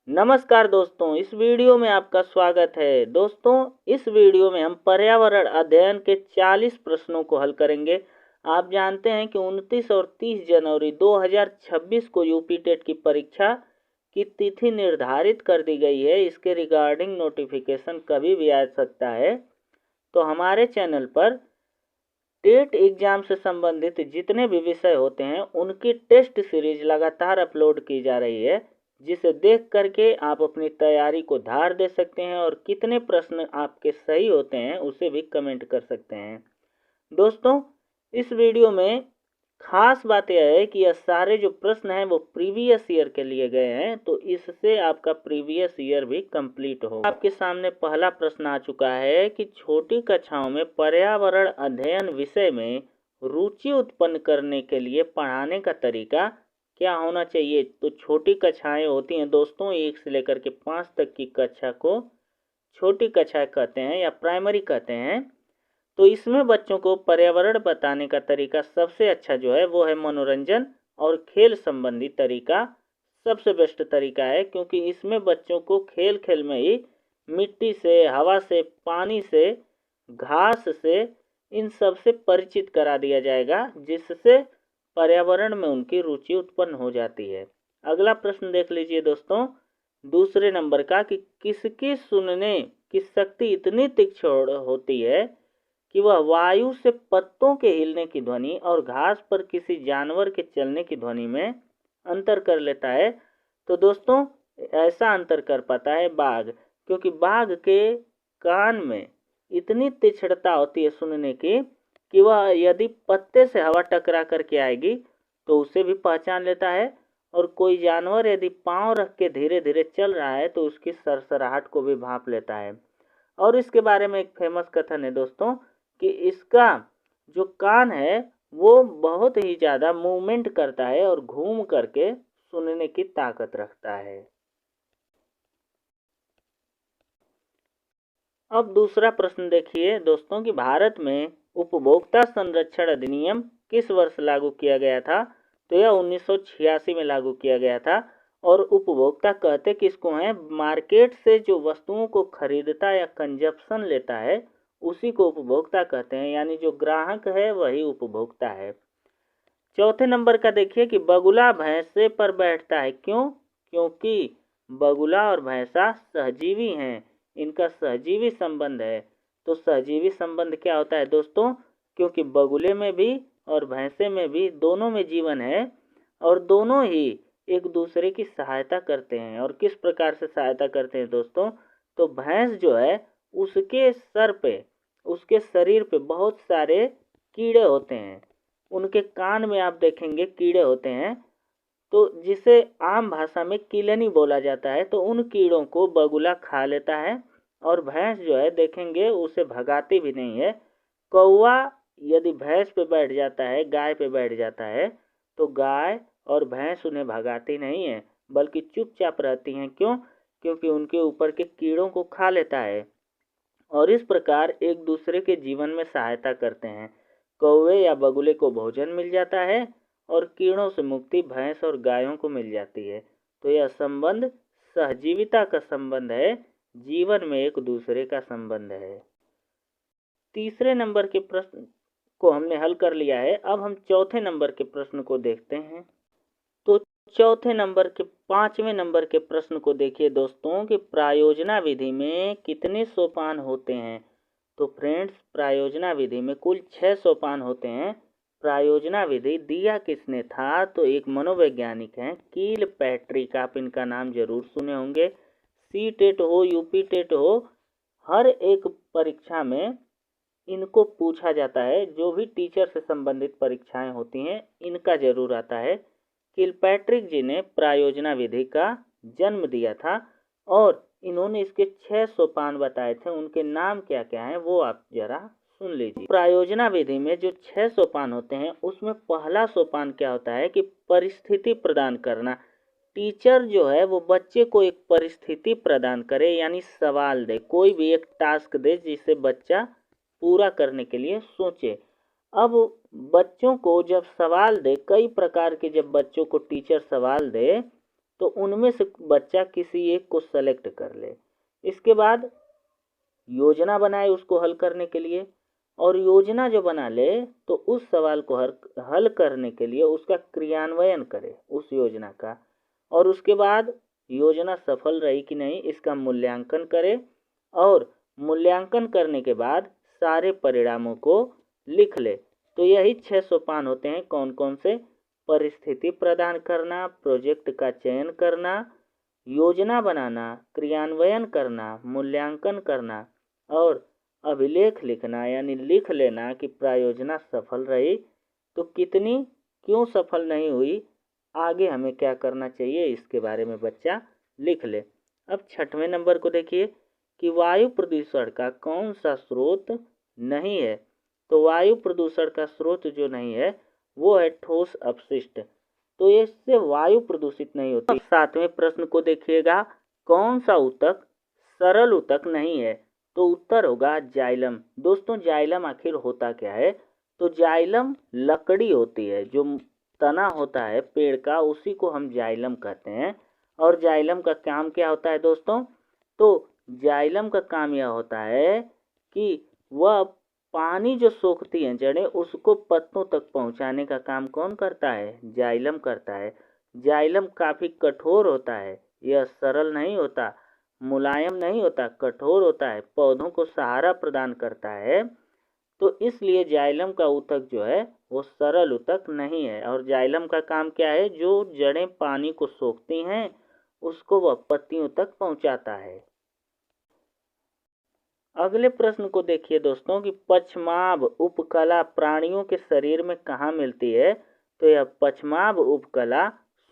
नमस्कार दोस्तों, इस वीडियो में आपका स्वागत है। दोस्तों, इस वीडियो में हम पर्यावरण अध्ययन के 40 प्रश्नों को हल करेंगे। आप जानते हैं कि 29 और 30 जनवरी 2026 को यूपी टेट की परीक्षा की तिथि निर्धारित कर दी गई है। इसके रिगार्डिंग नोटिफिकेशन कभी भी आ सकता है। तो हमारे चैनल पर टेट एग्जाम से संबंधित जितने भी विषय होते हैं उनकी टेस्ट सीरीज लगातार अपलोड की जा रही है, जिसे देख करके आप अपनी तैयारी को धार दे सकते हैं और कितने प्रश्न आपके सही होते हैं उसे भी कमेंट कर सकते हैं। दोस्तों, इस वीडियो में खास बात यह है कि यह सारे जो प्रश्न हैं वो प्रीवियस ईयर के लिए गए हैं, तो इससे आपका प्रीवियस ईयर भी कंप्लीट होगा। आपके सामने पहला प्रश्न आ चुका है कि छोटी कक्षाओं में पर्यावरण अध्ययन विषय में रुचि उत्पन्न करने के लिए पढ़ाने का तरीका क्या होना चाहिए। तो छोटी कक्षाएं होती हैं दोस्तों, 1 से लेकर के 5 तक की कक्षा को छोटी कक्षाएं कहते हैं या प्राइमरी कहते हैं। तो इसमें बच्चों को पर्यावरण बताने का तरीका सबसे अच्छा जो है वो है मनोरंजन और खेल संबंधी तरीका सबसे बेस्ट तरीका है, क्योंकि इसमें बच्चों को खेल खेल में ही मिट्टी से, हवा से, पानी से, घास से, इन सब से परिचित करा दिया जाएगा, जिससे पर्यावरण में उनकी रुचि उत्पन्न हो जाती है। अगला प्रश्न देख लीजिए दोस्तों, दूसरे नंबर का कि किसकी सुनने की शक्ति इतनी तीक्ष्ण होती है कि वह वायु से पत्तों के हिलने की ध्वनि और घास पर किसी जानवर के चलने की ध्वनि में अंतर कर लेता है। तो दोस्तों, ऐसा अंतर कर पाता है बाघ, क्योंकि बाघ के कान में इतनी तीक्ष्णता होती है सुनने की कि वह यदि पत्ते से हवा टकरा करके आएगी तो उसे भी पहचान लेता है, और कोई जानवर यदि पांव रख के धीरे धीरे चल रहा है तो उसकी सरसराहट को भी भांप लेता है। और इसके बारे में एक फेमस कथन है दोस्तों कि इसका जो कान है वो बहुत ही ज़्यादा मूवमेंट करता है और घूम करके सुनने की ताकत रखता है। अब दूसरा प्रश्न देखिए दोस्तों कि भारत में उपभोक्ता संरक्षण अधिनियम किस वर्ष लागू किया गया था। तो यह 1986 में लागू किया गया था। और उपभोक्ता कहते किसको हैं, मार्केट से जो वस्तुओं को खरीदता या कंजप्शन लेता है उसी को उपभोक्ता कहते हैं, यानी जो ग्राहक है वही उपभोक्ता है। चौथे नंबर का देखिए कि बगुला भैंसे पर बैठता है, क्यों? क्योंकि बगुला और भैंसा सहजीवी हैं, इनका सहजीवी संबंध है। तो सहजीवी संबंध क्या होता है दोस्तों, क्योंकि बगुले में भी और भैंसे में भी दोनों में जीवन है और दोनों ही एक दूसरे की सहायता करते हैं। और किस प्रकार से सहायता करते हैं दोस्तों, तो भैंस जो है उसके सर पे, उसके शरीर पे बहुत सारे कीड़े होते हैं, उनके कान में आप देखेंगे कीड़े होते हैं, तो जिसे आम भाषा में किलनी बोला जाता है। तो उन कीड़ों को बगुला खा लेता है और भैंस जो है देखेंगे उसे भगाती भी नहीं है। कौवा यदि भैंस पे बैठ जाता है, गाय पे बैठ जाता है, तो गाय और भैंस उन्हें भगाती नहीं है बल्कि चुपचाप रहती हैं। क्यों? क्योंकि उनके ऊपर के कीड़ों को खा लेता है और इस प्रकार एक दूसरे के जीवन में सहायता करते हैं। कौवे या बगुले को भोजन मिल जाता है और कीड़ों से मुक्ति भैंस और गायों को मिल जाती है। तो यह संबंध सहजीविता का संबंध है, जीवन में एक दूसरे का संबंध है। तीसरे नंबर के प्रश्न को हमने हल कर लिया है। अब हम चौथे नंबर के प्रश्न को देखते हैं। तो चौथे नंबर के 5वें नंबर के प्रश्न को देखिए दोस्तों कि प्रायोजना विधि में कितने सोपान होते हैं। तो फ्रेंड्स, प्रायोजना विधि में कुल 6 सोपान होते हैं। प्रायोजना विधि दिया किसने था, तो एक मनोवैज्ञानिक हैं कील पैट्रिक, आप इनका नाम जरूर सुने होंगे। सी टेट हो, यूपी टेट हो, हर एक परीक्षा में इनको पूछा जाता है। जो भी टीचर से संबंधित परीक्षाएं होती हैं इनका जरूर आता है। किलपैट्रिक जी ने प्रायोजना विधि का जन्म दिया था और इन्होंने इसके 6 सोपान बताए थे। उनके नाम क्या क्या हैं वो आप जरा सुन लीजिए। प्रायोजना विधि में जो 6 सोपान होते हैं उसमें पहला सोपान क्या होता है कि परिस्थिति प्रदान करना। टीचर जो है वो बच्चे को एक परिस्थिति प्रदान करे, यानी सवाल दे, कोई भी एक टास्क दे जिसे बच्चा पूरा करने के लिए सोचे। अब बच्चों को जब सवाल दे, कई प्रकार के जब बच्चों को टीचर सवाल दे तो उनमें से बच्चा किसी एक को सेलेक्ट कर ले। इसके बाद योजना बनाए उसको हल करने के लिए, और योजना जो बना ले तो उस सवाल को हल करने के लिए उसका क्रियान्वयन करे उस योजना का, और उसके बाद योजना सफल रही कि नहीं इसका मूल्यांकन करे, और मूल्यांकन करने के बाद सारे परिणामों को लिख ले। तो यही 6 सोपान होते हैं। कौन कौन से? परिस्थिति प्रदान करना, प्रोजेक्ट का चयन करना, योजना बनाना, क्रियान्वयन करना, मूल्यांकन करना और अभिलेख लिखना, यानी लिख लेना कि प्रायोजना सफल रही तो कितनी, क्यों सफल नहीं हुई, आगे हमें क्या करना चाहिए, इसके बारे में बच्चा लिख ले। अब 6वें नंबर को देखिए कि वायु प्रदूषण का कौन सा स्रोत नहीं है। तो वायु प्रदूषण का स्रोत जो नहीं है वो है ठोस अपशिष्ट, तो इससे वायु प्रदूषित नहीं होती। 7वें प्रश्न को देखिएगा, कौन सा ऊतक सरल ऊतक नहीं है। तो उत्तर होगा जाइलम। दोस्तों जाइलम आखिर होता क्या है? तो जाइलम लकड़ी होती है, जो तना होता है पेड़ का, उसी को हम जाइलम कहते हैं। और जाइलम का काम क्या होता है दोस्तों? तो जाइलम का काम यह होता है कि वह पानी जो सोखती हैं जड़ें, उसको पत्तों तक पहुंचाने का काम कौन करता है? जाइलम करता है। जाइलम काफ़ी कठोर होता है, यह सरल नहीं होता, मुलायम नहीं होता, कठोर होता है, पौधों को सहारा प्रदान करता है। तो इसलिए जाइलम का ऊतक जो है वो सरल ऊतक नहीं है। और जाइलम का काम क्या है? जो जड़ें पानी को सोखती हैं उसको वह पत्तियों तक पहुंचाता है। अगले प्रश्न को देखिए दोस्तों कि पश्माभ उपकला प्राणियों के शरीर में कहाँ मिलती है। तो यह पश्माभ उपकला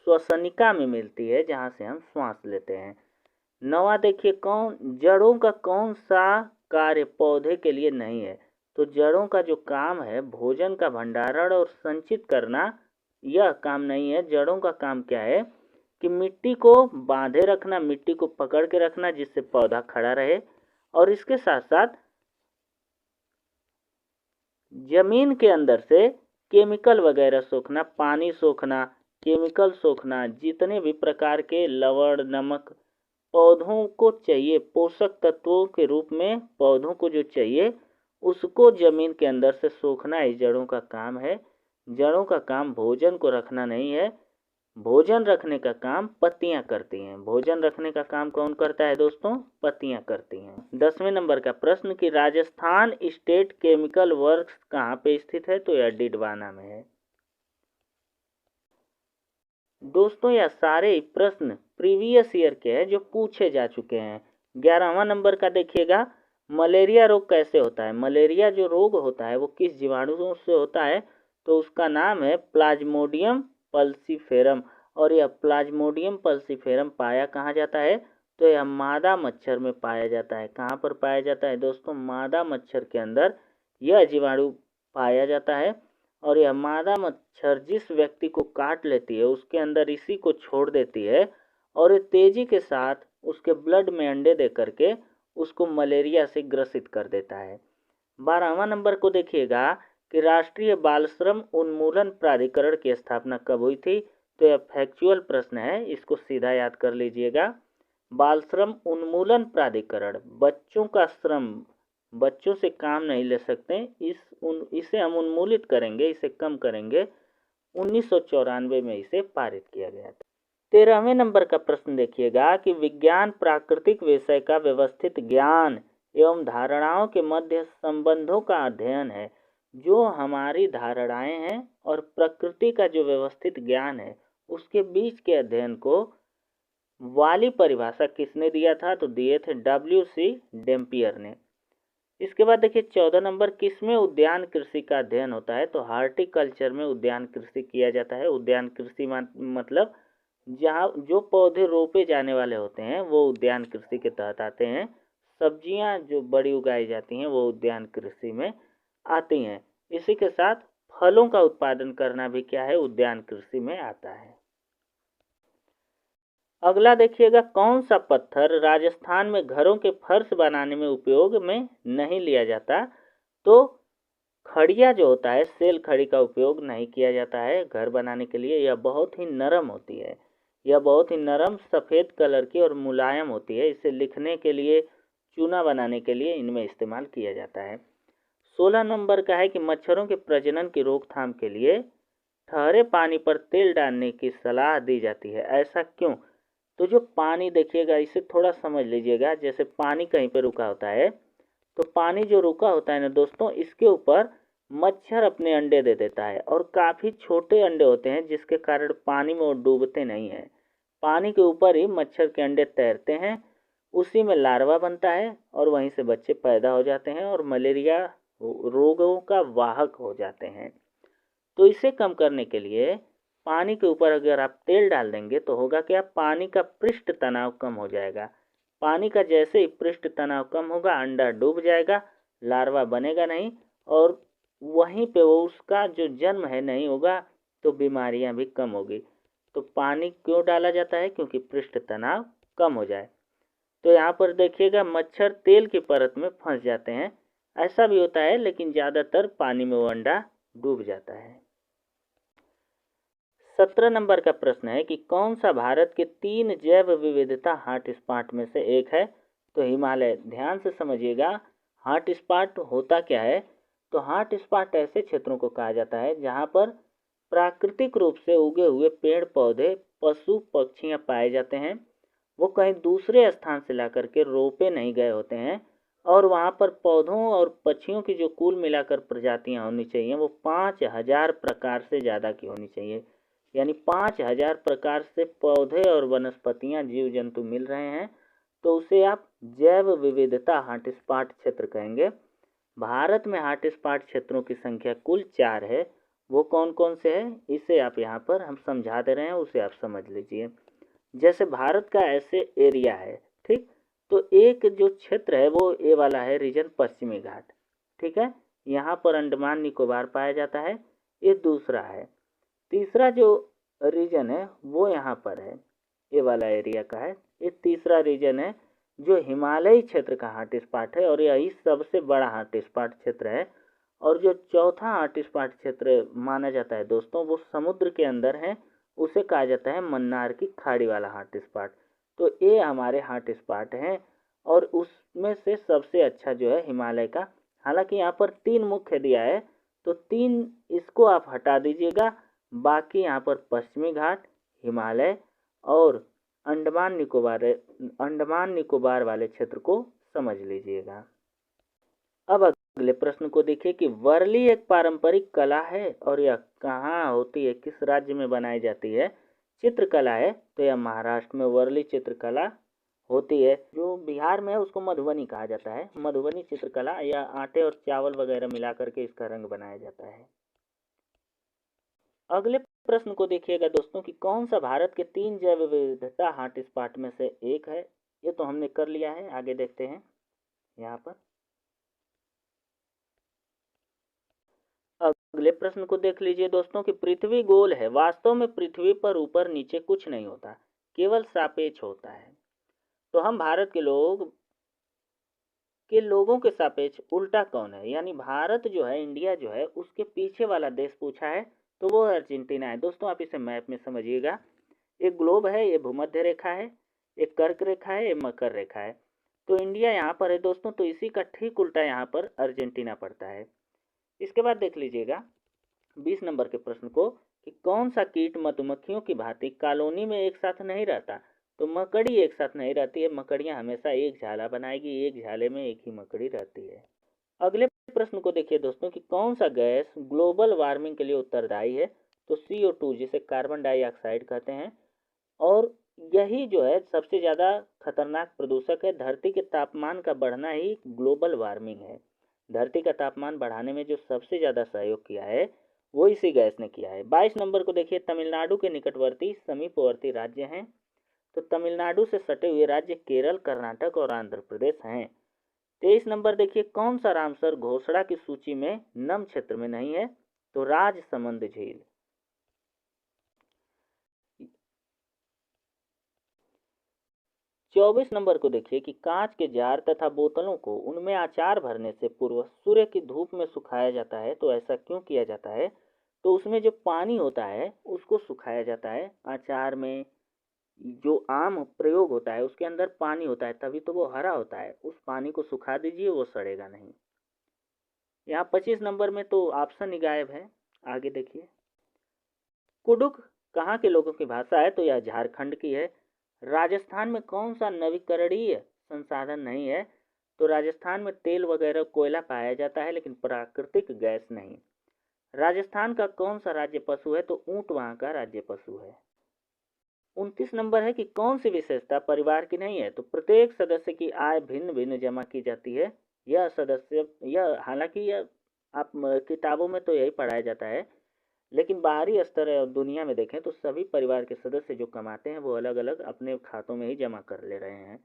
श्वसनिका में मिलती है, जहाँ से हम श्वास लेते हैं। 9वां देखिए, जड़ों का कौन सा कार्य पौधे के लिए नहीं है। तो जड़ों का जो काम है भोजन का भंडारण और संचित करना, यह काम नहीं है। जड़ों का काम क्या है कि मिट्टी को बांधे रखना, मिट्टी को पकड़ के रखना जिससे पौधा खड़ा रहे, और इसके साथ साथ जमीन के अंदर से केमिकल वगैरह सोखना, पानी सोखना, केमिकल सोखना, जितने भी प्रकार के लवण नमक पौधों को चाहिए, पोषक तत्वों के रूप में पौधों को जो चाहिए उसको जमीन के अंदर से सोखना ही जड़ों का काम है। जड़ों का काम भोजन को रखना नहीं है, भोजन रखने का काम पत्तियां करती हैं। भोजन रखने का काम कौन करता है दोस्तों? पत्तियां करती हैं। 10वें नंबर का प्रश्न कि राजस्थान स्टेट केमिकल वर्क्स कहाँ पे स्थित है। तो यह डिडवाना में है। दोस्तों यह सारे प्रश्न प्रीवियस ईयर के हैं जो पूछे जा चुके हैं। 11वां नंबर का देखिएगा, मलेरिया रोग कैसे होता है। मलेरिया जो रोग होता है वो किस जीवाणु से होता है। तो उसका नाम है प्लाज्मोडियम पल्सीफेरम। और यह प्लाज्मोडियम पल्सीफेरम पाया कहाँ जाता है। तो यह मादा मच्छर में पाया जाता है। कहाँ पर पाया जाता है दोस्तों? मादा मच्छर के अंदर यह जीवाणु पाया जाता है। और यह मादा मच्छर जिस व्यक्ति को काट लेती है उसके अंदर इसी को छोड़ देती है, और ये तेजी के साथ उसके ब्लड में अंडे दे करके उसको मलेरिया से ग्रसित कर देता है। 12वां नंबर को देखिएगा कि राष्ट्रीय बाल श्रम उन्मूलन प्राधिकरण की स्थापना कब हुई थी। तो यह फैक्चुअल प्रश्न है, इसको सीधा याद कर लीजिएगा। बाल श्रम उन्मूलन प्राधिकरण, बच्चों का श्रम, बच्चों से काम नहीं ले सकते, इसे हम उन्मूलित करेंगे, इसे कम करेंगे। 1994 में इसे पारित किया गया था। 13वें नंबर का प्रश्न देखिएगा कि विज्ञान प्राकृतिक विषय का व्यवस्थित ज्ञान एवं धारणाओं के मध्य संबंधों का अध्ययन है। जो हमारी धारणाएं हैं और प्रकृति का जो व्यवस्थित ज्ञान है उसके बीच के अध्ययन को वाली परिभाषा किसने दिया था। तो दिए थे W.C. डेम्पियर ने। इसके बाद देखिए 14 नंबर, किसमें उद्यान कृषि का अध्ययन होता है। तो हार्टिकल्चर में उद्यान कृषि किया जाता है। उद्यान कृषि मतलब जहाँ जो पौधे रोपे जाने वाले होते हैं वो उद्यान कृषि के तहत आते हैं। सब्जियां जो बड़ी उगाई जाती हैं वो उद्यान कृषि में आती हैं। इसी के साथ फलों का उत्पादन करना भी क्या है, उद्यान कृषि में आता है। अगला देखिएगा, कौन सा पत्थर राजस्थान में घरों के फर्श बनाने में उपयोग में नहीं लिया जाता। तो खड़िया जो होता है, सेल खड़ी का उपयोग नहीं किया जाता है घर बनाने के लिए, यह बहुत ही नरम होती है। यह बहुत ही नरम सफ़ेद कलर की और मुलायम होती है। इसे लिखने के लिए, चूना बनाने के लिए इनमें इस्तेमाल किया जाता है। 16 नंबर का है कि मच्छरों के प्रजनन की रोकथाम के लिए ठहरे पानी पर तेल डालने की सलाह दी जाती है, ऐसा क्यों? तो जो पानी देखिएगा, इसे थोड़ा समझ लीजिएगा। जैसे पानी कहीं पर रुका होता है, तो पानी जो रुका होता है ना दोस्तों, इसके ऊपर मच्छर अपने अंडे दे देता है और काफ़ी छोटे अंडे होते हैं, जिसके कारण पानी में वो डूबते नहीं हैं। पानी के ऊपर ही मच्छर के अंडे तैरते हैं, उसी में लार्वा बनता है और वहीं से बच्चे पैदा हो जाते हैं और मलेरिया रोगों का वाहक हो जाते हैं। तो इसे कम करने के लिए पानी के ऊपर अगर आप तेल डाल देंगे तो होगा क्या, पानी का पृष्ठ तनाव कम हो जाएगा। पानी का जैसे ही पृष्ठ तनाव कम होगा, अंडा डूब जाएगा, लार्वा बनेगा नहीं और वहीं पे वो उसका जो जन्म है नहीं होगा, तो बीमारियां भी कम होगी। तो पानी क्यों डाला जाता है? क्योंकि पृष्ठ तनाव कम हो जाए। तो यहाँ पर देखिएगा, मच्छर तेल की परत में फंस जाते हैं। ऐसा भी होता है, लेकिन ज़्यादातर पानी में वो अंडा डूब जाता है। 17 नंबर का प्रश्न है कि कौन सा भारत के 3 जैव विविधता हॉटस्पॉट में से एक है? तो हिमालय। ध्यान से समझिएगा, हॉटस्पॉट होता क्या है? तो हॉटस्पॉट ऐसे क्षेत्रों को कहा जाता है जहाँ पर प्राकृतिक रूप से उगे हुए पेड़ पौधे, पशु पक्षियाँ पाए जाते हैं। वो कहीं दूसरे स्थान से ला करके रोपे नहीं गए होते हैं और वहाँ पर पौधों और पक्षियों की जो कुल मिलाकर प्रजातियाँ होनी चाहिए, वो 5000 प्रकार से ज़्यादा की होनी चाहिए। यानी 5000 प्रकार से पौधे और वनस्पतियाँ, जीव जंतु मिल रहे हैं, तो उसे आप जैव विविधता हॉटस्पॉट क्षेत्र कहेंगे। भारत में हॉटस्पॉट क्षेत्रों की संख्या कुल 4 है। वो कौन कौन से हैं, इसे आप यहाँ पर हम समझा दे रहे हैं, उसे आप समझ लीजिए। जैसे भारत का ऐसे एरिया है, ठीक। तो एक जो क्षेत्र है वो ये वाला है, रीजन पश्चिमी घाट, ठीक है। यहाँ पर अंडमान निकोबार पाया जाता है, ये दूसरा है। तीसरा जो रीजन है वो यहाँ पर है, ये वाला एरिया का है। ये तीसरा रीजन है जो हिमालयी क्षेत्र का हॉटस्पॉट है और यही सबसे बड़ा हॉटस्पॉट क्षेत्र है। और जो चौथा हॉटस्पॉट क्षेत्र माना जाता है दोस्तों, वो समुद्र के अंदर है, उसे कहा जाता है मन्नार की खाड़ी वाला हॉटस्पॉट। तो ये हमारे हॉटस्पॉट हैं और उसमें से सबसे अच्छा जो है हिमालय का। हालांकि यहाँ पर 3 मुख्य दिया है, तो 3 इसको आप हटा दीजिएगा। बाकी यहाँ पर पश्चिमी घाट, हिमालय और अंडमान निकोबार वाले क्षेत्र को समझ लीजिएगा। अब अगले प्रश्न को देखिए कि वर्ली एक पारंपरिक कला है और यह कहाँ होती है, किस राज्य में बनाई जाती है? चित्रकला है, तो यह महाराष्ट्र में वर्ली चित्रकला होती है। जो बिहार में है उसको मधुबनी कहा जाता है। मधुबनी चित्रकला, या आटे और चावल वगैरह मिला करके इसका रंग बनाया जाता है। अगले प्रश्न को देखिएगा दोस्तों कि कौन सा भारत के 3 जैव विविधता हॉटस्पॉट में से एक है? ये तो हमने कर लिया है, आगे देखते हैं। यहाँ पर अगले प्रश्न को देख लीजिए दोस्तों कि पृथ्वी गोल है। वास्तव में पृथ्वी पर ऊपर नीचे कुछ नहीं होता, केवल सापेक्ष होता है। तो हम भारत के लोगों के सापेक्ष उल्टा कौन है? यानी भारत जो है, इंडिया जो है, उसके पीछे वाला देश पूछा है, तो वो अर्जेंटीना है। दोस्तों आप इसे मैप में समझिएगा, एक ग्लोब है, ये भूमध्य रेखा है, एक कर्क रेखा है, ये मकर रेखा है। तो इंडिया यहाँ पर है दोस्तों, तो इसी का ठीक उल्टा यहाँ पर अर्जेंटीना पड़ता है। इसके बाद देख लीजिएगा 20 नंबर के प्रश्न को कि कौन सा कीट मधुमक्खियों की भांति कॉलोनी में एक साथ नहीं रहता? तो मकड़ी एक साथ नहीं रहती है। मकड़ियाँ हमेशा एक झाला बनाएगी, एक झाले में एक ही मकड़ी रहती है। अगले प्रश्न को देखिए दोस्तों कि कौन सा गैस ग्लोबल वार्मिंग के लिए उत्तरदायी है? तो CO2, जिसे कार्बन डाइऑक्साइड कहते हैं। और यही जो है सबसे ज़्यादा खतरनाक प्रदूषक है। धरती के तापमान का बढ़ना ही ग्लोबल वार्मिंग है। धरती का तापमान बढ़ाने में जो सबसे ज़्यादा सहयोग किया है वो इसी गैस ने किया है। 22 नंबर को देखिए, तमिलनाडु के निकटवर्ती समीपवर्ती राज्य हैं। तो तमिलनाडु से सटे हुए राज्य केरल, कर्नाटक और आंध्र प्रदेश हैं। 23 नंबर देखिए, कौन सा रामसर घोषणा की सूची में नम क्षेत्र में नहीं है? तो राजसमंद झील। 24 नंबर को देखिए कि कांच के जार तथा बोतलों को उनमें अचार भरने से पूर्व सूर्य की धूप में सुखाया जाता है। तो ऐसा क्यों किया जाता है? तो उसमें जो पानी होता है उसको सुखाया जाता है। अचार में जो आम प्रयोग होता है उसके अंदर पानी होता है, तभी तो वो हरा होता है। उस पानी को सुखा दीजिए, वो सड़ेगा नहीं। यहाँ 25 नंबर में तो ऑप्शन ही गायब है। आगे देखिए, कुडुख कहाँ के लोगों की भाषा है? तो यह झारखंड की है। राजस्थान में कौन सा नवीकरणीय संसाधन नहीं है? तो राजस्थान में तेल वगैरह कोयला पाया जाता है, लेकिन प्राकृतिक गैस नहीं। राजस्थान का कौन सा राज्य पशु है? तो ऊंट वहाँ का राज्य पशु है। 29 नंबर है कि कौन सी विशेषता परिवार की नहीं है? तो प्रत्येक सदस्य की आय भिन्न भिन्न जमा की जाती है। यह हालांकि यह आप किताबों में तो यही पढ़ाया जाता है, लेकिन बाहरी स्तर और दुनिया में देखें तो सभी परिवार के सदस्य जो कमाते हैं वो अलग अलग अपने खातों में ही जमा कर ले रहे हैं।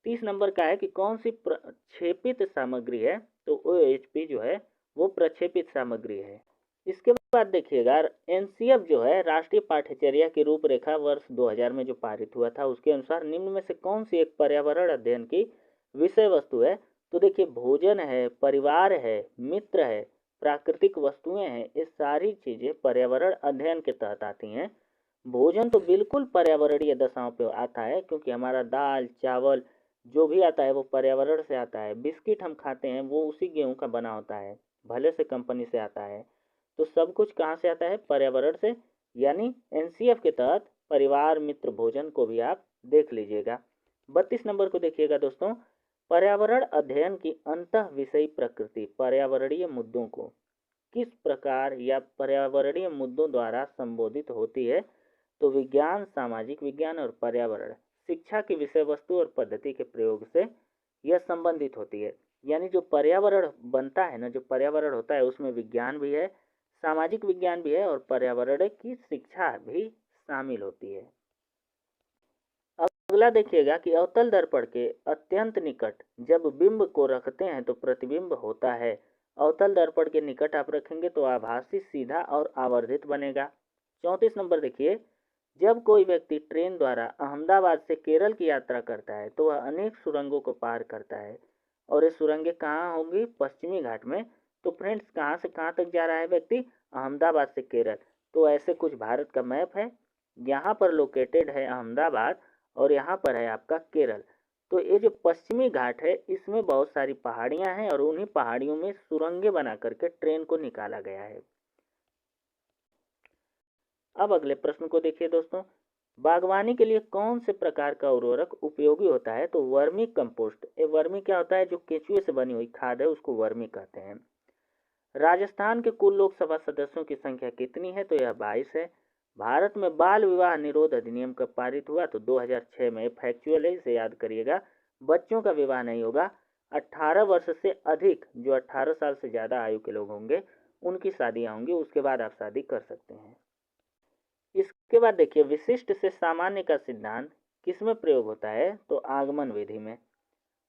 30 नंबर का है कि कौन सी प्रक्षेपित सामग्री है? तो OHP जो है वो प्रक्षेपित सामग्री है। इसके बाद देखिएगा, एनसीएफ जो है राष्ट्रीय पाठ्यचर्या की रूपरेखा वर्ष 2000 में जो पारित हुआ था, उसके अनुसार निम्न में से कौन सी एक पर्यावरण अध्ययन की विषय वस्तु है? तो देखिए, भोजन है, परिवार है, मित्र है, प्राकृतिक वस्तुएं हैं, ये सारी चीजें पर्यावरण अध्ययन के तहत आती हैं। भोजन तो बिल्कुल पर्यावरणीय दशाओं पे आता है, क्योंकि हमारा दाल चावल जो भी आता है वो पर्यावरण से आता है। बिस्किट हम खाते हैं वो उसी गेहूं का बना होता है, भले से कंपनी से आता है। तो सब कुछ कहाँ से आता है? पर्यावरण से। यानी एनसीएफ के तहत परिवार मित्र भोजन को भी आप देख लीजिएगा। 32 नंबर को देखिएगा दोस्तों, पर्यावरण अध्ययन की अंतः विषयी प्रकृति पर्यावरणीय मुद्दों को किस प्रकार या पर्यावरणीय मुद्दों द्वारा संबोधित होती है? तो विज्ञान, सामाजिक विज्ञान और पर्यावरण शिक्षा की विषय वस्तु और पद्धति के प्रयोग से यह संबंधित होती है। यानी जो पर्यावरण बनता है ना, जो पर्यावरण होता है उसमें विज्ञान भी है, सामाजिक विज्ञान भी है और पर्यावरण की शिक्षा भी शामिल होती है। अगला देखिएगा कि अवतल दर्पण के अत्यंत निकट जब बिंब को रखते हैं तो प्रतिबिंब होता है। अवतल दर्पण के निकट आप रखेंगे तो आभासी, सीधा और आवर्धित बनेगा। 34 नंबर देखिए, जब कोई व्यक्ति ट्रेन द्वारा अहमदाबाद से केरल की यात्रा करता है तो वह अनेक सुरंगों को पार करता है, और ये सुरंगें कहाँ होंगी? पश्चिमी घाट में। तो फ्रेंड्स, कहाँ से कहाँ तक जा रहा है व्यक्ति? अहमदाबाद से केरल। तो ऐसे कुछ भारत का मैप है, यहाँ पर लोकेटेड है अहमदाबाद और यहाँ पर है आपका केरल। तो ये जो पश्चिमी घाट है इसमें बहुत सारी पहाड़ियाँ हैं और उन्हीं पहाड़ियों में सुरंगें बना करके ट्रेन को निकाला गया है। अब अगले प्रश्न को देखिए दोस्तों, बागवानी के लिए कौन से प्रकार का उर्वरक उपयोगी होता है? तो वर्मी कंपोस्ट। ये वर्मी क्या होता है? जो केंचुए से बनी हुई खाद है उसको वर्मी कहते हैं। राजस्थान के कुल लोकसभा सदस्यों की संख्या कितनी है? तो यह 22 है। भारत में बाल विवाह निरोध अधिनियम कब पारित हुआ? तो 2006 में। फैक्चुअल है, इसे याद करिएगा। बच्चों का विवाह नहीं होगा। 18 वर्ष से अधिक, जो 18 साल से ज़्यादा आयु के लोग होंगे उनकी शादियाँ होंगी, उसके बाद आप शादी कर सकते हैं। इसके बाद देखिए, विशिष्ट से सामान्य का सिद्धांत किसमें प्रयोग होता है? तो आगमन विधि में।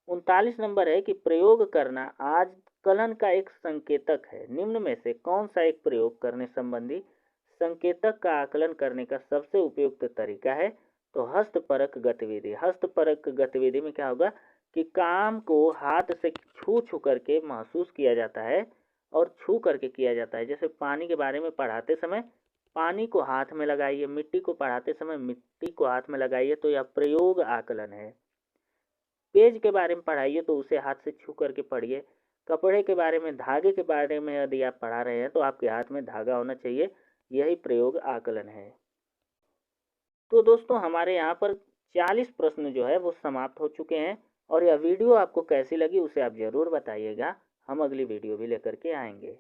39 नंबर है कि प्रयोग करना आजकलन का एक संकेतक है। निम्न में से कौन सा एक प्रयोग करने संबंधी संकेतक का आकलन करने का सबसे उपयुक्त तरीका है? तो हस्तपरक गतिविधि। हस्तपरक गतिविधि में क्या होगा कि काम को हाथ से छू छू करके महसूस किया जाता है और छू करके किया जाता है। जैसे पानी के बारे में पढ़ाते समय पानी को हाथ में लगाइए, मिट्टी को पढ़ाते समय मिट्टी को हाथ में लगाइए, तो यह प्रयोग आकलन है। पेज के बारे में पढ़ाइए तो उसे हाथ से छू करके पढ़िए। कपड़े के बारे में, धागे के बारे में यदि आप पढ़ा रहे हैं तो आपके हाथ में धागा होना चाहिए, यही प्रयोग आकलन है। तो दोस्तों, हमारे यहाँ पर 40 प्रश्न जो है वो समाप्त हो चुके हैं, और यह वीडियो आपको कैसी लगी उसे आप ज़रूर बताइएगा। हम अगली वीडियो भी लेकर के आएंगे।